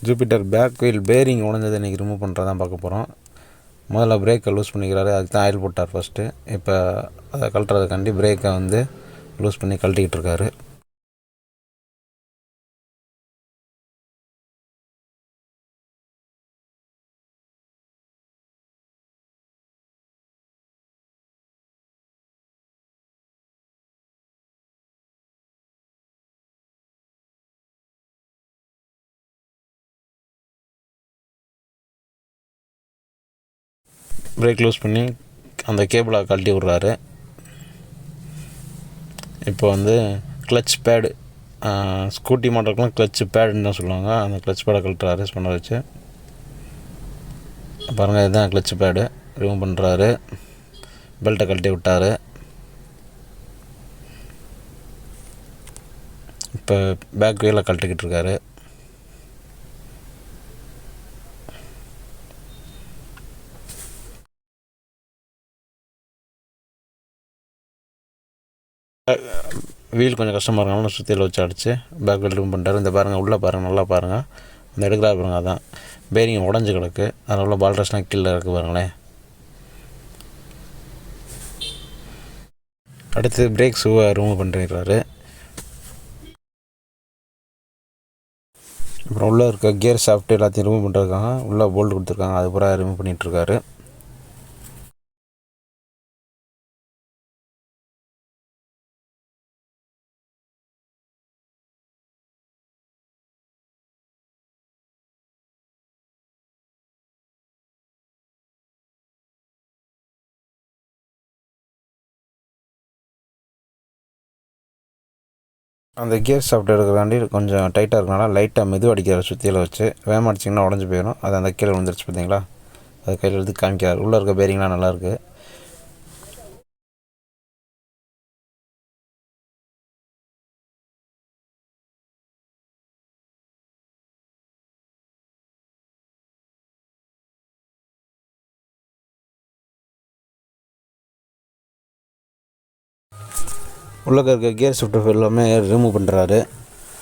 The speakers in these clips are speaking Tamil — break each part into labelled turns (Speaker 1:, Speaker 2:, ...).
Speaker 1: ஜூபிட்டர் பேக் வீல் பேரிங் உடஞ்சதை இன்றைக்கி ரிமூவ் பண்ணுறதான் பார்க்க போகிறோம். முதல்ல பிரேக்கை லூஸ் பண்ணிக்கிறாரு, அதுக்கு தான் ஆயில் போட்டார் ஃபஸ்ட்டு. இப்போ அதை கழட்டுறதுக்காண்டி பிரேக்கை வந்து லூஸ் பண்ணி கழட்டிக்கிட்டு இருக்காரு. பிரேக் லூஸ் பண்ணி அந்த கேபிளை கழட்டி விட்றாரு. இப்போ வந்து கிளச் பேடு, ஸ்கூட்டி மாடலுக்குலாம் கிளச் பேடுன்னு தான் சொல்லுவாங்க. அந்த கிளச் பேடை கழட்டுறாரு ஸ்பெண்டர் வச்சு. பாருங்கள், இதுதான் கிளச் பேடு. ரிமூவ் பண்ணுறாரு, பெல்ட்டை கழட்டி விட்டார். இப்போ பேக் வீலை கழட்டிக்கிட்டு இருக்காரு. வீல் கொஞ்சம் கஷ்டமாக இருக்கனால சுற்றியில் வச்சு அடித்து பேக் வீல் ரிமூவ் பண்ணிட்டாரு. இந்த பாருங்கள், உள்ளே பாருங்கள், நல்லா பாருங்கள், அந்த எடுக்கிறா பாருங்கள், அதான் பேரிங் உடஞ்சி கிடக்கு. அதில் உள்ள பால்ட்ரஸ்லாம் கீழே இருக்குது பாருங்களேன். அடுத்து பிரேக் ஷூவை ரிமூவ் பண்ணிடுறாரு. அப்புறம் உள்ளே இருக்க கியர் ஷாஃப்ட் எல்லாத்தையும் ரிமூவ் பண்ணிருக்காங்க. உள்ளே போல்ட் கொடுத்துருக்காங்க, அது பூரா ரிமூவ் பண்ணிகிட்ருக்காரு. அந்த கியர் ஷாஃப்ட் எடுக்கிறதாண்டி கொஞ்சம் டைட்டாக இருக்கனால லைட்டாக மெதுவாக அடிக்கிறார் சுற்றியில் வச்சு. வேகமாக அடிச்சிங்கன்னா உடஞ்சி போயிடும். அது அந்த கீழே விழுந்துருச்சு பார்த்தீங்களா, அது கையில் எடுத்து காமிக்கிறார். உள்ளே இருக்க பேரிங்லாம் நல்லாயிருக்கு. உள்ளே இருக்க கியர் ஷிஃப்ட் எல்லாமே ரிமூவ் பண்ணுறாரு.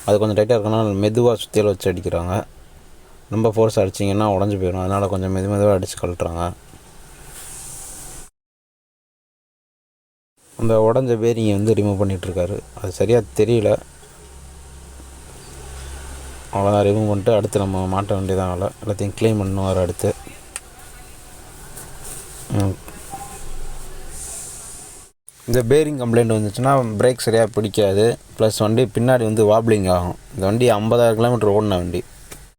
Speaker 1: அது கொஞ்சம் டைட்டாக இருக்கனால மெதுவாக சுற்றியில் வச்சு அடிக்கிறாங்க. ரொம்ப ஃபோர்ஸ் அடிச்சிங்கன்னா உடஞ்சி போயிடும். அதனால் கொஞ்சம் மெதுவாக அடித்து கழட்டுறாங்க. அந்த உடஞ்ச பேரிங்கை வந்து ரிமூவ் பண்ணிகிட்ருக்காரு. அது சரியாக தெரியல. அவ்வளோதான், ரிமூவ் பண்ணிட்டு அடுத்து நம்ம மாட்ட வேண்டியதான். எல்லாத்தையும் க்ளீன் பண்ணுவார் அடுத்து. இந்த பேரிங் கம்ப்ளைண்ட் வந்துச்சுன்னா பிரேக் சரியாக பிடிக்காது. ப்ளஸ் வண்டி பின்னாடி வந்து வாப்ளிங் ஆகும். இந்த வண்டி 50,000 கிலோமீட்டர் ஓடின வண்டி.